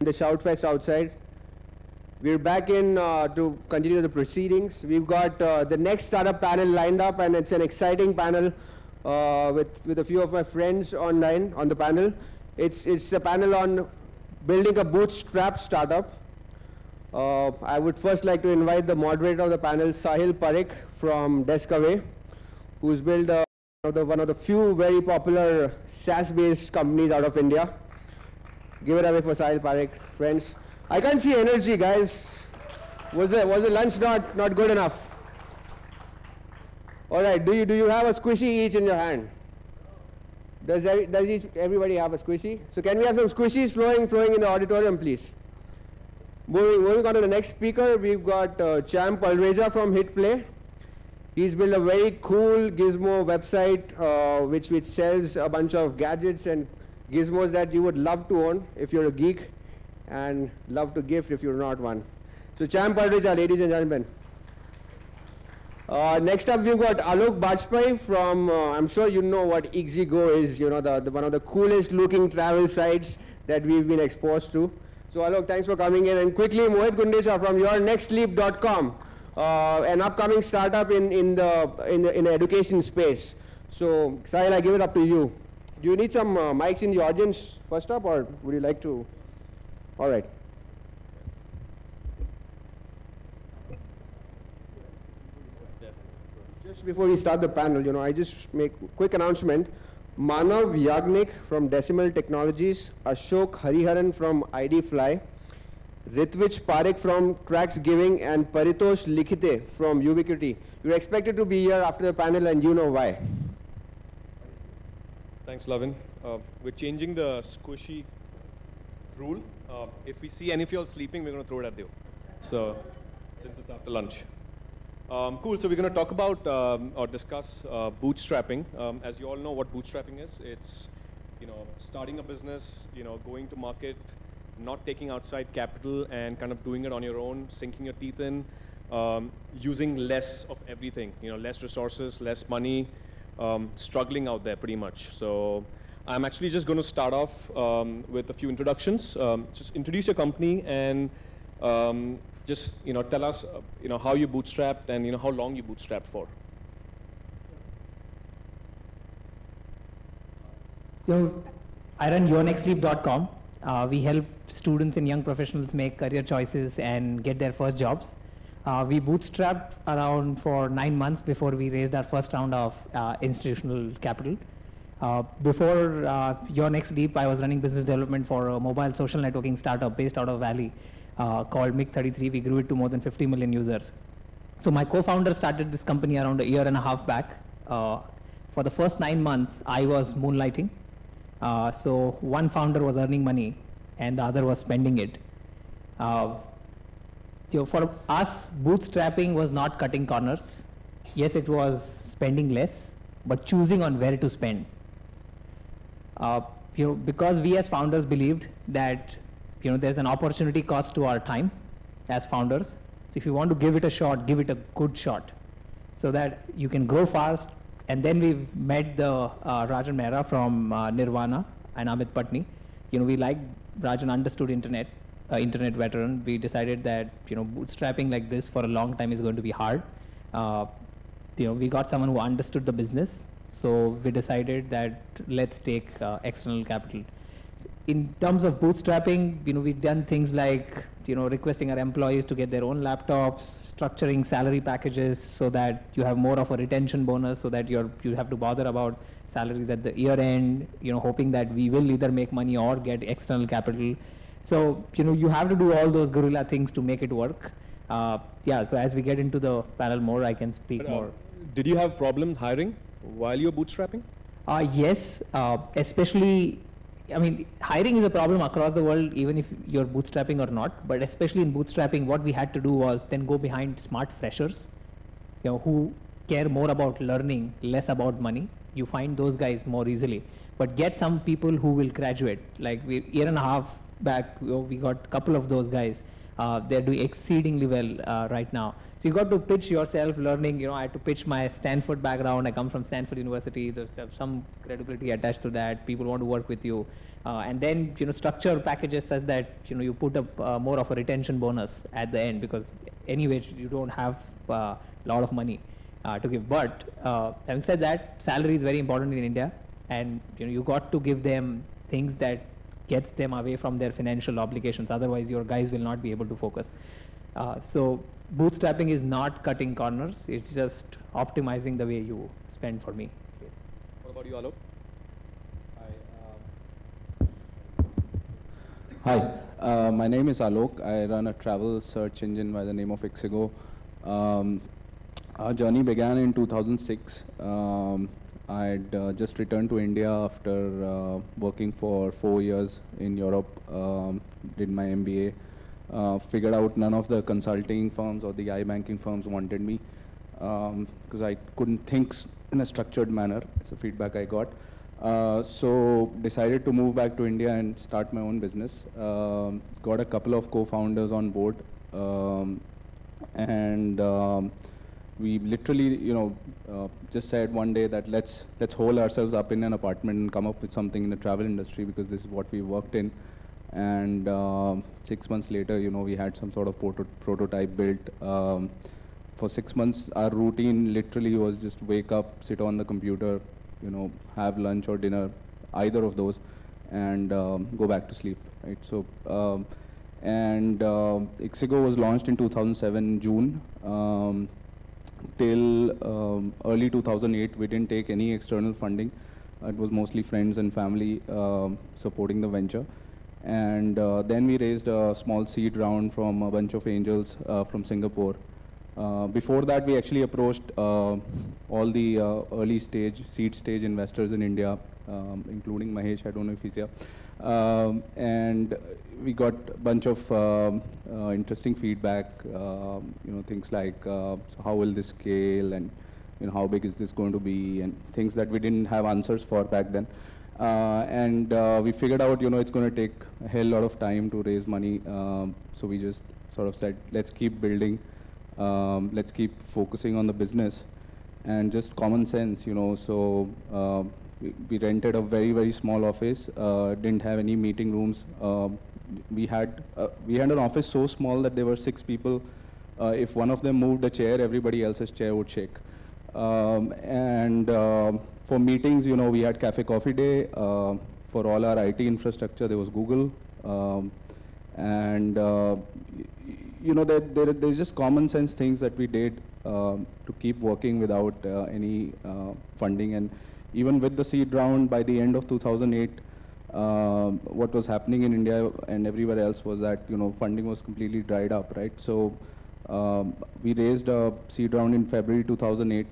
the Shout Fest outside. We're back in to continue the proceedings. We've got the next startup panel lined up, and it's an exciting panel with a few of my friends online on the panel. It's a panel on building a bootstrap startup. I would first like to invite the moderator of the panel, Sahil Parikh from Deskaway, who's built one of the few very popular SaaS-based companies out of India. Give it away for Sahil Parikh, friends. I can't see energy, guys. Was the lunch not good enough? All right. Do you have a squishy each in your hand? Does everybody have a squishy? So can we have some squishies flowing in the auditorium, please? Moving on to the next speaker, we've got Champ Alreja from Hitplay. He's built a very cool gizmo website which sells a bunch of gadgets and gizmos that you would love to own if you're a geek, and love to gift if you're not one. So Champ Alreja, ladies and gentlemen. Next up, we've got Alok Bajpayee from, I'm sure you know what iXiGo is, you know, one of the coolest looking travel sites that we've been exposed to. So Alok, thanks for coming in. And quickly, Mohit Gundecha from yournextleap.com, an upcoming startup in the education space. So Sahil, I give it up to you. Do you need some mics in the audience first up, or would you like to? All right. Just before we start the panel, you know, I just make a quick announcement. Manav Yagnik from Decimal Technologies, Ashok Hariharan from IDFly, Ritvich Parikh from Tracks Giving, and Paritosh Likhite from Ubiquity. You're expected to be here after the panel, and you know why. Thanks, Lavin. We're changing the squishy rule. If we see any of you all sleeping, we're going to throw it at you. So, since it's after lunch. Cool, so we're going to talk about or discuss bootstrapping. As you all know what bootstrapping is, it's, you know, starting a business, you know, going to market, not taking outside capital and kind of doing it on your own, sinking your teeth in, using less of everything, you know, less resources, less money, struggling out there pretty much. So I'm actually just going to start off with a few introductions. Just introduce your company and just, you know, tell us, you know, how you bootstrapped and, you know, how long you bootstrapped for. So I run yournextleap.com. We help students and young professionals make career choices and get their first jobs. We bootstrapped around for 9 months before we raised our first round of institutional capital. Before Your Next Leap, I was running business development for a mobile social networking startup based out of Valley called MiG33. We grew it to more than 50 million users. So my co-founder started this company around a year and a half back. For the first 9 months, I was moonlighting. So one founder was earning money and the other was spending it. For us, bootstrapping was not cutting corners. Yes, it was spending less, but choosing on where to spend. Because we as founders believed that, you know, there's an opportunity cost to our time as founders. So if you want to give it a shot, give it a good shot so that you can grow fast. And then we've met the Rajan Mehra from Nirvana and Amit Patni. You know, we liked Rajan, understood internet veteran. We decided that, you know, bootstrapping like this for a long time is going to be hard. You know, we got someone who understood the business. So we decided that let's take external capital. In terms of bootstrapping, you know, we've done things like, you know, requesting our employees to get their own laptops, structuring salary packages so that you have more of a retention bonus, so that you have to bother about salaries at the year end, you know, hoping that we will either make money or get external capital. So, you know, you have to do all those guerrilla things to make it work. Yeah, so as we get into the panel more, I can speak more. Did you have problems hiring while you were bootstrapping? Yes, especially, I mean, hiring is a problem across the world, even if you're bootstrapping or not. But especially in bootstrapping, what we had to do was then go behind smart freshers, you know, who care more about learning, less about money. You find those guys more easily. But get some people who will graduate. Like year and a half back, we got a couple of those guys They're doing exceedingly well right now. So you got to pitch yourself, learning. I had to pitch my Stanford background. I come from Stanford University. There's some credibility attached to that. People want to work with you. And then, structure packages such that, you put up more of a retention bonus at the end, because anyway, you don't have a lot of money to give. But having said that, salary is very important in India. And, you got to give them things that gets them away from their financial obligations. Otherwise, your guys will not be able to focus. So bootstrapping is not cutting corners. It's just optimizing the way you spend for me. Yes. What about you, Alok? Hi, my name is Alok. I run a travel search engine by the name of iXiGo. Our journey began in 2006. I'd just returned to India after working for 4 years in Europe, did my MBA, figured out none of the consulting firms or the iBanking firms wanted me because I couldn't think in a structured manner. It's the feedback I got. So decided to move back to India and start my own business. Got a couple of co-founders on board, and we literally, just said one day that let's hole ourselves up in an apartment and come up with something in the travel industry, because this is what we worked in. And 6 months later, we had some sort of prototype built. For 6 months, our routine literally was just wake up, sit on the computer, have lunch or dinner, either of those, and go back to sleep, right? So, iXiGo was launched in 2007 June. Till early 2008, we didn't take any external funding. It was mostly friends and family supporting the venture. And then we raised a small seed round from a bunch of angels from Singapore. Before that, we actually approached all the early stage, seed stage investors in India, including Mahesh. I don't know if he's here. And we got a bunch of interesting feedback, things like so how will this scale, and how big is this going to be, and things that we didn't have answers for back then. And we figured out, it's going to take a hell lot of time to raise money. So we just sort of said, let's keep building. Let's keep focusing on the business and just common sense, So we rented a very, very small office, didn't have any meeting rooms. We had an office so small that there were 6 people. If one of them moved a chair, everybody else's chair would shake. For meetings, we had Cafe Coffee Day. For all our IT infrastructure, there was Google. There's just common sense things that we did to keep working without any funding. And even with the seed round, by the end of 2008, what was happening in India and everywhere else was that, funding was completely dried up, right? So we raised a seed round in February 2008.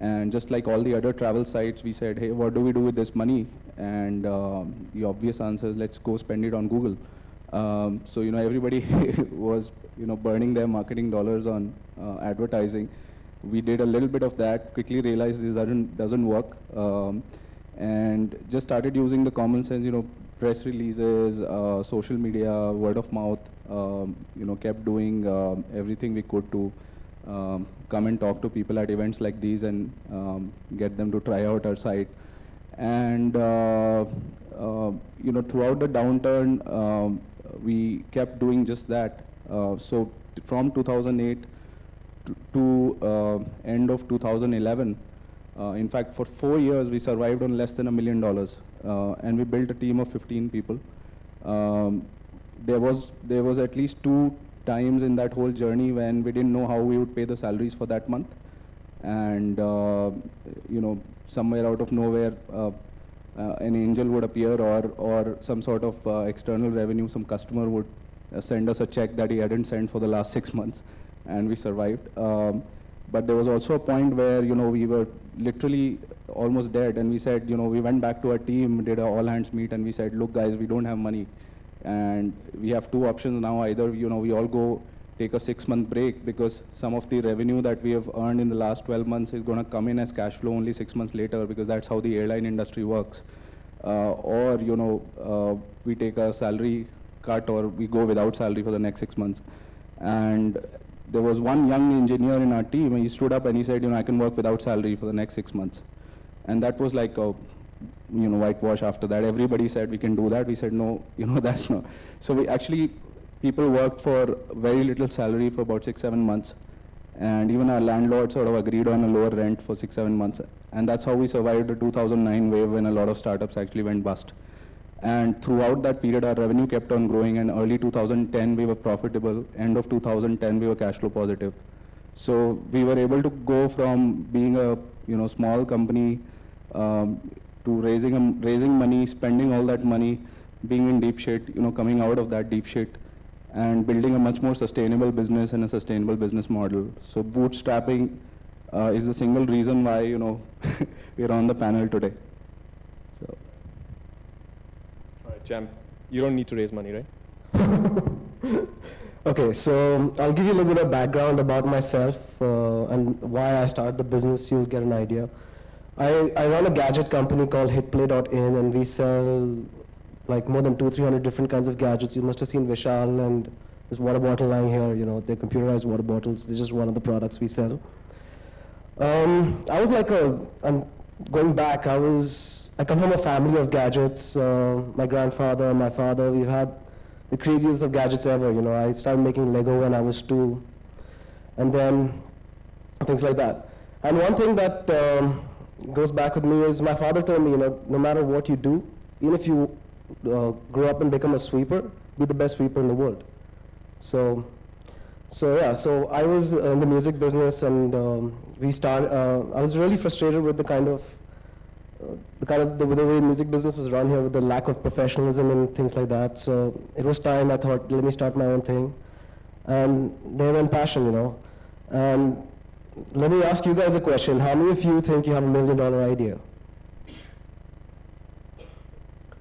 And just like all the other travel sites, we said, hey, what do we do with this money? And the obvious answer is, let's go spend it on Google. So, everybody was, burning their marketing dollars on advertising. We did a little bit of that, quickly realized this doesn't work, and just started using the common sense, press releases, social media, word of mouth, kept doing everything we could to come and talk to people at events like these and get them to try out our site. And throughout the downturn, we kept doing just that. So from 2008 to end of 2011, in fact, for 4 years, we survived on less than $1 million, and we built a team of 15 people. There was at least 2 times in that whole journey when we didn't know how we would pay the salaries for that month, and somewhere out of nowhere, an angel would appear, or some sort of external revenue, some customer would send us a check that he hadn't sent for the last 6 months, and we survived. But there was also a point where, we were literally almost dead, and we said, we went back to our team, did an all-hands meet, and we said, look, guys, we don't have money, and we have 2 options now. Either, we all go take a 6-month break, because some of the revenue that we have earned in the last 12 months is going to come in as cash flow only 6 months later, because that's how the airline industry works. Or, we take a salary cut or we go without salary for the next 6 months. And there was one young engineer in our team, he stood up and he said, I can work without salary for the next 6 months. And that was like a, whitewash after that. Everybody said we can do that. We said, no, that's not. So we actually, people worked for very little salary for about 6-7 months. And even our landlord sort of agreed on a lower rent for 6-7 months. And that's how we survived the 2009 wave when a lot of startups actually went bust. And throughout that period, our revenue kept on growing, and early 2010, we were profitable. End of 2010, we were cash flow positive. So we were able to go from being a small company to raising money, spending all that money, being in deep shit, coming out of that deep shit, and building a much more sustainable business and a sustainable business model. So bootstrapping is the single reason why we're on the panel today. So. All right, Jam, you don't need to raise money, right? Okay, so I'll give you a little bit of background about myself and why I started the business. You'll get an idea. I run a gadget company called Hitplay.in, and we sell like more than 200-300 different kinds of gadgets. You must have seen Vishal and this water bottle lying here. They're computerized water bottles. They're just one of the products we sell. I was like I'm going back. I come from a family of gadgets. My grandfather, my father, we've had the craziest of gadgets ever. I started making Lego when I was 2, and then things like that. And one thing that goes back with me is my father told me, no matter what you do, even if you grow up and become a sweeper, be the best sweeper in the world. So I was in the music business, and I was really frustrated with the way music business was run here, with the lack of professionalism and things like that. So it was time. I thought, let me start my own thing, and there went passion, And let me ask you guys a question. How many of you think you have $1 million idea?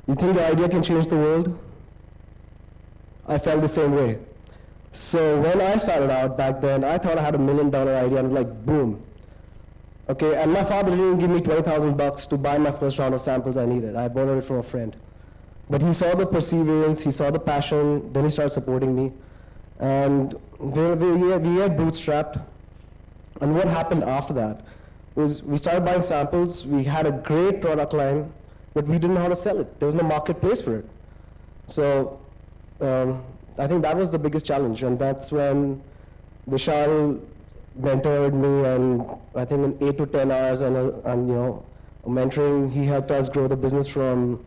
You think your idea can change the world? I felt the same way. So when I started out back then, I thought I had $1 million idea, and like, boom. Okay, and my father didn't give me $20,000 to buy my first round of samples I needed. I borrowed it from a friend. But he saw the perseverance, he saw the passion, then he started supporting me. And we had Bootstrapped. And what happened after that was we started buying samples, we had a great product line, but we didn't know how to sell it. There was no marketplace for it. So I think that was the biggest challenge, and that's when Vishal mentored me, and I think in 8 to 10 hours and mentoring, he helped us grow the business from,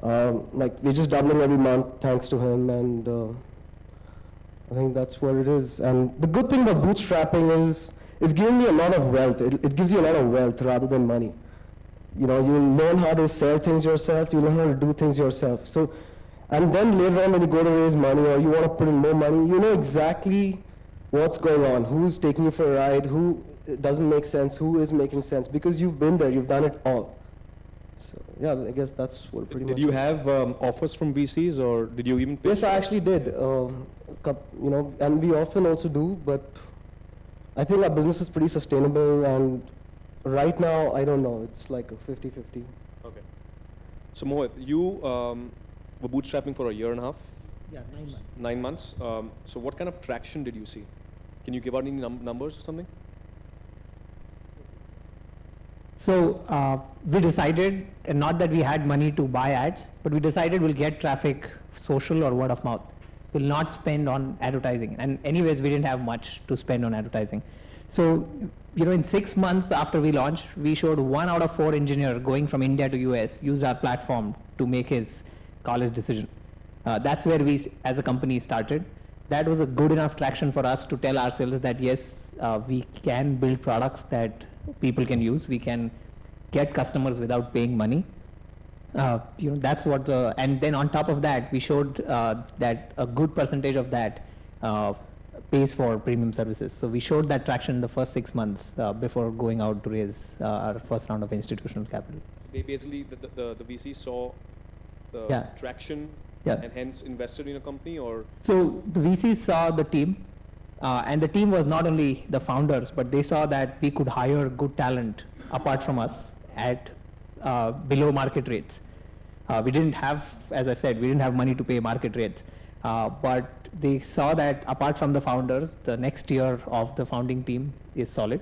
we're just doubling every month thanks to him, and I think that's what it is. And the good thing about bootstrapping is it's giving me a lot of wealth. It gives you a lot of wealth rather than money. You learn how to sell things yourself, you learn how to do things yourself. So, and then later on when you go to raise money or you want to put in more money, you know exactly what's going on, who's taking you for a ride, who doesn't make sense, who is making sense, because you've been there, you've done it all. So yeah, I guess that's what pretty much. Did you have offers from VCs, or did you even pitch? Yes, I actually did. And we often also do, but I think our business is pretty sustainable, and right now, I don't know, it's like a 50-50. Okay. So Mohit, you were bootstrapping for a year and a half? Yeah, 9 months. 9 months. So what kind of traction did you see? Can you give out any numbers or something? So we decided, and not that we had money to buy ads, but we decided we'll get traffic, social or word of mouth. We'll not spend on advertising. And anyways, we didn't have much to spend on advertising. So, in 6 months after we launched, we showed 1 out of 4 engineer going from India to US used our platform to make his college decision. That's where we, as a company, started. That was a good enough traction for us to tell ourselves that yes, we can build products that people can use. We can get customers without paying money. That's what and then on top of that, we showed that a good percentage of that pays for premium services. So we showed that traction in the first 6 months before going out to raise our first round of institutional capital. They basically, the VC saw the traction and hence invested in a company, or? So the VCs saw the team, and the team was not only the founders, but they saw that we could hire good talent apart from us at below market rates. We didn't have, as I said, we didn't have money to pay market rates. But they saw that apart from the founders, the next year of the founding team is solid.